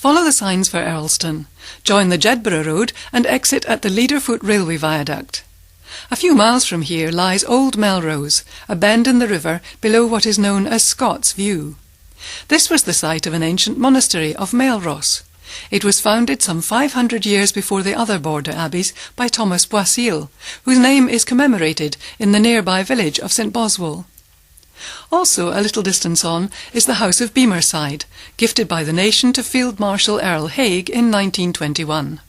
Follow the signs for Earlston, join the Jedburgh Road and exit at the Leaderfoot Railway Viaduct. A few miles from here lies Old Melrose, a bend in the river below what is known as Scott's View. This was the site of an ancient monastery of Melrose. It was founded some 500 years before the other border abbeys by Thomas Boisil, whose name is commemorated in the nearby village of St Boswell. Also, a little distance on, is the House of Beamerside, gifted by the nation to Field Marshal Earl Haig in 1921.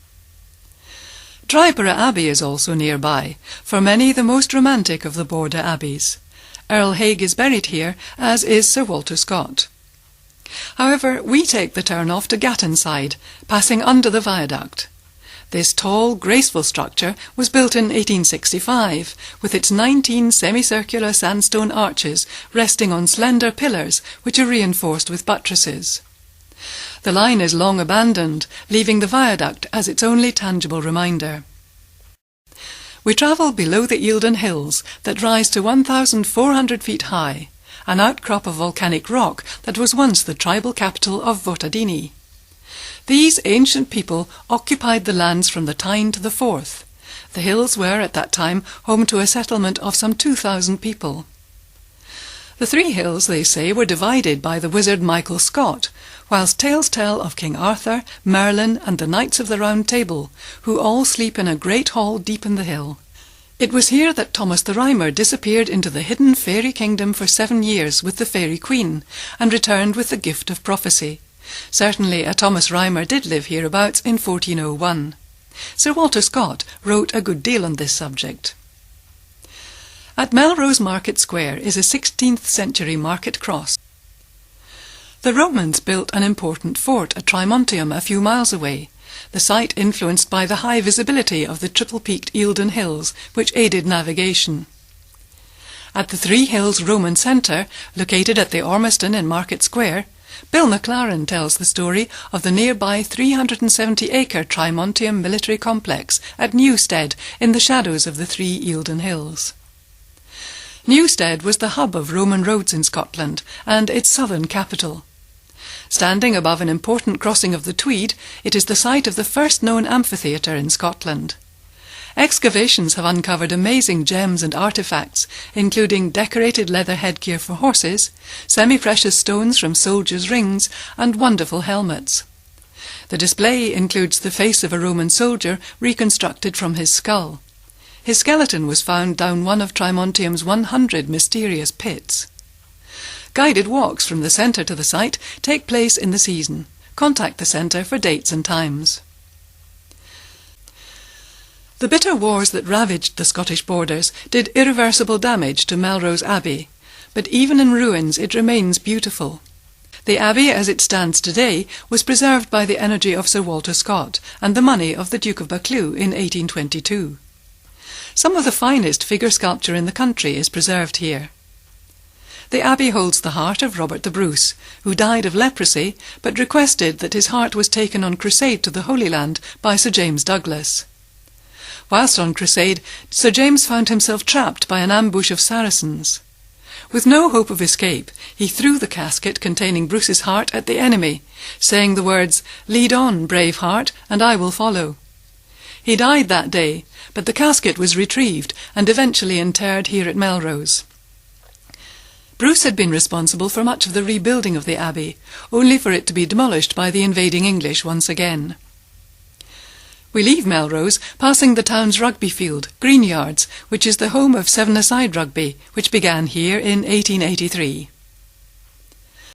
Triborough Abbey is also nearby, for many the most romantic of the border abbeys. Earl Haig is buried here, as is Sir Walter Scott. However, we take the turn off to Gattonside, passing under the viaduct. This tall, graceful structure was built in 1865, with its 19 semicircular sandstone arches resting on slender pillars which are reinforced with buttresses. The line is long abandoned, leaving the viaduct as its only tangible reminder. We travel below the Eildon Hills that rise to 1,400 feet high, an outcrop of volcanic rock that was once the tribal capital of Votadini. These ancient people occupied the lands from the Tyne to the Forth. The hills were at that time home to a settlement of some 2,000 people. The three hills, they say, were divided by the wizard Michael Scott, whilst tales tell of King Arthur, Merlin and the Knights of the Round Table, who all sleep in a great hall deep in the hill. It was here that Thomas the Rhymer disappeared into the hidden fairy kingdom for 7 years with the Fairy Queen, and returned with the gift of prophecy. Certainly a Thomas Rhymer did live hereabouts in 1401. Sir Walter Scott wrote a good deal on this subject. At Melrose Market Square is a 16th century market cross. The Romans built an important fort at Trimontium a few miles away, the site influenced by the high visibility of the triple-peaked Eildon Hills, which aided navigation. At the Three Hills Roman Centre, located at the Ormiston in Market Square, Bill McLaren tells the story of the nearby 370-acre Trimontium military complex at Newstead in the shadows of the three Eildon Hills. Newstead was the hub of Roman roads in Scotland and its southern capital. Standing above an important crossing of the Tweed, it is the site of the first known amphitheatre in Scotland. Excavations have uncovered amazing gems and artefacts, including decorated leather headgear for horses, semi-precious stones from soldiers' rings, and wonderful helmets. The display includes the face of a Roman soldier reconstructed from his skull. His skeleton was found down one of Trimontium's 100 mysterious pits. Guided walks from the centre to the site take place in the season. Contact the centre for dates and times. The bitter wars that ravaged the Scottish borders did irreversible damage to Melrose Abbey, but even in ruins it remains beautiful. The abbey as it stands today was preserved by the energy of Sir Walter Scott and the money of the Duke of Buccleuch in 1822. Some of the finest figure sculpture in the country is preserved here. The abbey holds the heart of Robert the Bruce, who died of leprosy but requested that his heart was taken on crusade to the Holy Land by Sir James Douglas. Whilst on crusade, Sir James found himself trapped by an ambush of Saracens. With no hope of escape, he threw the casket containing Bruce's heart at the enemy, saying the words, "Lead on, brave heart, and I will follow." He died that day, but the casket was retrieved and eventually interred here at Melrose. Bruce had been responsible for much of the rebuilding of the abbey, only for it to be demolished by the invading English once again. We leave Melrose, passing the town's rugby field, Green Yards, which is the home of seven-a-side rugby, which began here in 1883.